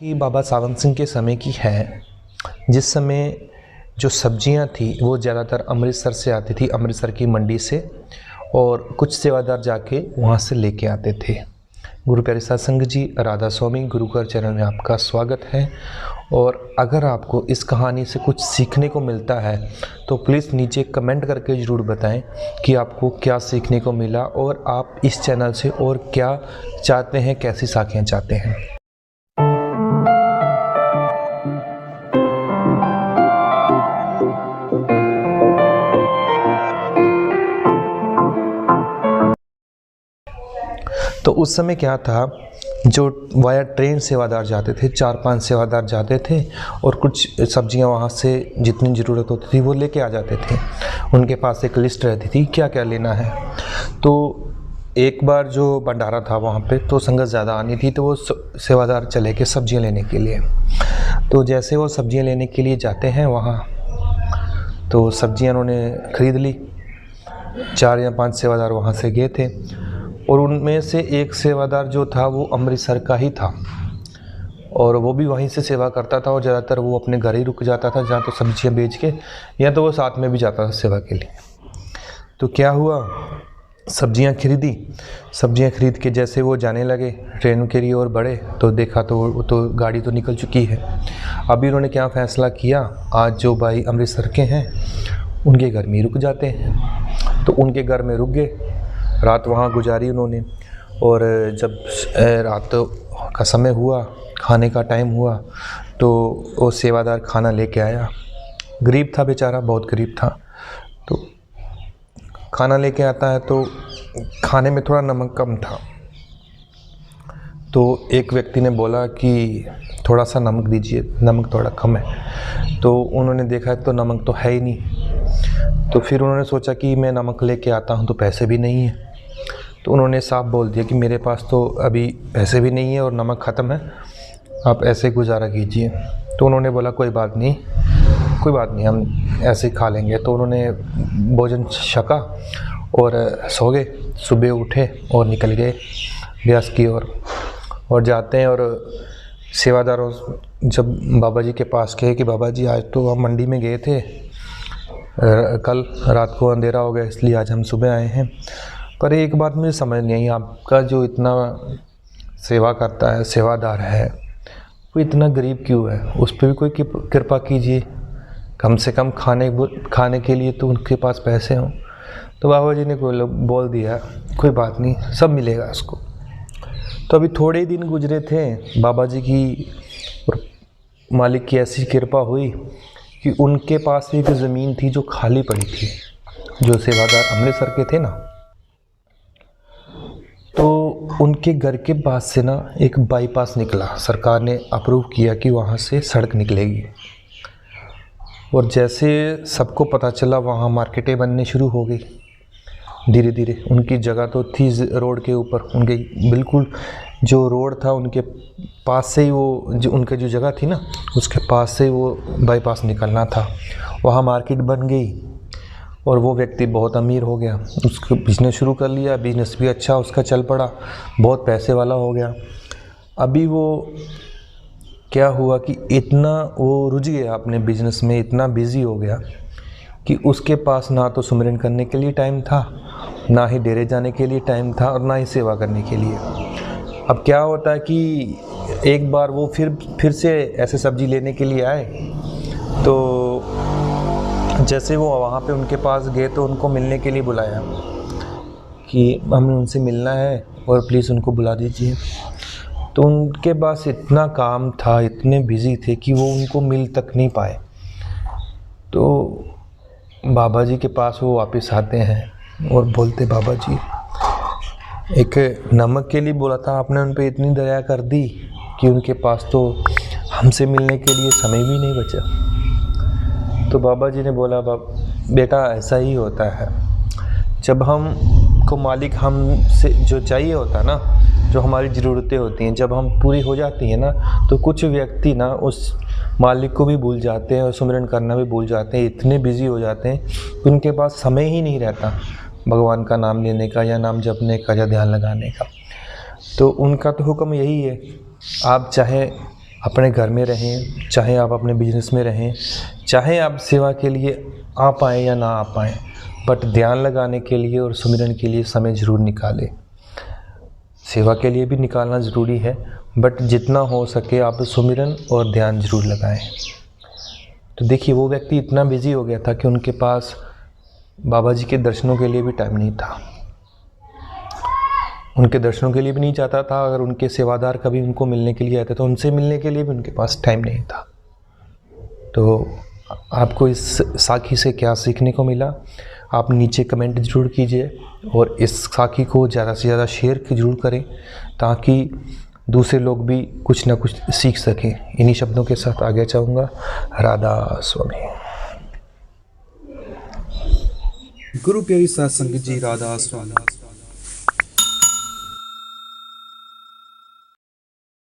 कि बाबा सावंत सिंह के समय की है, जिस समय जो सब्जियां थी वो ज़्यादातर अमृतसर से आती थी, अमृतसर की मंडी से, और कुछ सेवादार जाके वहाँ से लेके आते थे। गुरु प्यारे सत्संग जी, राधा स्वामी गुरुकर चरण में आपका स्वागत है। और अगर आपको इस कहानी से कुछ सीखने को मिलता है तो प्लीज़ नीचे कमेंट करके ज़रूर बताएं कि आपको क्या सीखने को मिला और आप इस चैनल से और क्या चाहते हैं, कैसी साखियाँ चाहते हैं। तो उस समय क्या था, जो वाया ट्रेन सेवादार जाते थे, 4-5 सेवादार जाते थे और कुछ सब्जियां वहाँ से जितनी ज़रूरत होती थी वो लेके आ जाते थे। उनके पास एक लिस्ट रहती थी क्या क्या लेना है। तो एक बार जो भंडारा था वहाँ पे, तो संगत ज़्यादा आनी थी, तो वो सेवादार चले गए सब्जियां लेने के लिए। तो जैसे वो सब्जियां लेने के लिए जाते हैं वहाँ, तो सब्जियां उन्होंने ख़रीद ली। 4 या 5 सेवादार वहाँ से गए थे और उनमें से एक सेवादार जो था वो अमृतसर का ही था और वो भी वहीं से सेवा करता था और ज़्यादातर वो अपने घर ही रुक जाता था, जहाँ तो सब्जियां बेच के, या तो वो साथ में भी जाता था सेवा के लिए। तो क्या हुआ, सब्जियां खरीदी। सब्जियां खरीद के जैसे वो जाने लगे ट्रेन के लिए और बढ़े, तो देखा तो गाड़ी तो निकल चुकी है। अभी उन्होंने क्या फ़ैसला किया, आज जो भाई अमृतसर के हैं उनके घर में ही रुक जाते हैं। तो उनके घर में रुक गए, रात वहाँ गुजारी उन्होंने। और जब रात का समय हुआ, खाने का टाइम हुआ, तो वो सेवादार खाना लेके आया। गरीब था बेचारा, बहुत गरीब था। तो खाना लेके आता है तो खाने में थोड़ा नमक कम था। तो एक व्यक्ति ने बोला कि थोड़ा सा नमक दीजिए, नमक थोड़ा कम है। तो उन्होंने देखा तो नमक तो है ही नहीं। तो फिर उन्होंने सोचा कि मैं नमक लेके आता हूँ तो पैसे भी नहीं है। तो उन्होंने साफ बोल दिया कि मेरे पास तो अभी पैसे भी नहीं है और नमक ख़त्म है, आप ऐसे गुजारा कीजिए। तो उन्होंने बोला कोई बात नहीं, हम ऐसे खा लेंगे। तो उन्होंने भोजन छका और सो गए। सुबह उठे और निकल गए ब्यास की ओर। और जाते हैं और सेवादारों जब बाबा जी के पास गए कि बाबा जी आज तो हम मंडी में गए थे, कल रात को अंधेरा हो गया इसलिए आज हम सुबह आए हैं, पर एक बात मुझे समझ नहीं आई, आपका जो इतना सेवा करता है, सेवादार है, वो इतना गरीब क्यों है, उस पर भी कोई कृपा कीजिए, कम से कम खाने के लिए तो उनके पास पैसे हों। तो बाबा जी ने बोल दिया कोई बात नहीं, सब मिलेगा उसको। तो अभी थोड़े ही दिन गुजरे थे, बाबा जी की और मालिक की ऐसी कृपा हुई कि उनके पास एक ज़मीन थी जो खाली पड़ी थी, जो सेवादार अमृतसर के थे ना, तो उनके घर के पास से ना एक बाईपास निकला। सरकार ने अप्रूव किया कि वहाँ से सड़क निकलेगी। और जैसे सबको पता चला, वहाँ मार्केटें बनने शुरू हो गई धीरे धीरे। उनकी जगह तो थी रोड के ऊपर, उनके बिल्कुल जो रोड था उनके पास से ही, वो जो उनकी जो जगह थी ना उसके पास से वो बाईपास निकलना था। वहाँ मार्केट बन गई और वो व्यक्ति बहुत अमीर हो गया। उसको बिज़नेस शुरू कर लिया, बिज़नेस भी अच्छा उसका चल पड़ा, बहुत पैसे वाला हो गया। अभी वो क्या हुआ कि इतना वो रुझ गया अपने बिज़नेस में, इतना बिज़ी हो गया कि उसके पास ना तो सुमिरन करने के लिए टाइम था, ना ही डेरे जाने के लिए टाइम था, और ना ही सेवा करने के लिए। अब क्या होता है कि एक बार वो फिर से ऐसे सब्जी लेने के लिए आए, तो जैसे वो वहाँ पे उनके पास गए तो उनको मिलने के लिए बुलाया कि हमें उनसे मिलना है और प्लीज़ उनको बुला दीजिए। तो उनके पास इतना काम था, इतने बिज़ी थे कि वो उनको मिल तक नहीं पाए। तो बाबा जी के पास वो वापस आते हैं और बोलते, बाबा जी एक नमक के लिए बोला था आपने, उन पर इतनी दया कर दी कि उनके पास तो हमसे मिलने के लिए समय भी नहीं बचा। तो बाबा जी ने बोला, बेटा ऐसा ही होता है, जब हमको मालिक हमसे जो चाहिए होता है ना, जो हमारी ज़रूरतें होती हैं, जब हम पूरी हो जाती हैं ना, तो कुछ व्यक्ति ना उस मालिक को भी भूल जाते हैं और सुमिरन करना भी भूल जाते हैं। इतने बिज़ी हो जाते हैं कि उनके पास समय ही नहीं रहता भगवान का नाम लेने का, या नाम जपने का, या ध्यान लगाने का। तो उनका तो हुक्म यही है, आप चाहे अपने घर में रहें, चाहे आप अपने बिजनेस में रहें, चाहे आप सेवा के लिए आ पाएँ या ना आ पाएँ, बट ध्यान लगाने के लिए और सुमिरन के लिए समय ज़रूर निकालें। सेवा के लिए भी निकालना ज़रूरी है, बट जितना हो सके आप सुमिरन और ध्यान ज़रूर लगाएं। तो देखिए, वो व्यक्ति इतना बिज़ी हो गया था कि उनके पास बाबा जी के दर्शनों के लिए भी टाइम नहीं था। उनके दर्शनों के लिए भी नहीं चाहता था। अगर उनके सेवादार कभी उनको मिलने के लिए आते तो उनसे मिलने के लिए भी उनके पास टाइम नहीं था। तो आपको इस साखी से क्या सीखने को मिला, आप नीचे कमेंट ज़रूर कीजिए और इस साखी को ज़्यादा से ज़्यादा शेयर ज़रूर करें ताकि दूसरे लोग भी कुछ ना कुछ सीख सकें। इन्हीं शब्दों के साथ आगे चाहूँगा। राधा स्वामी। गुरु प्यारी साध संगत जी, राधा स्वामी।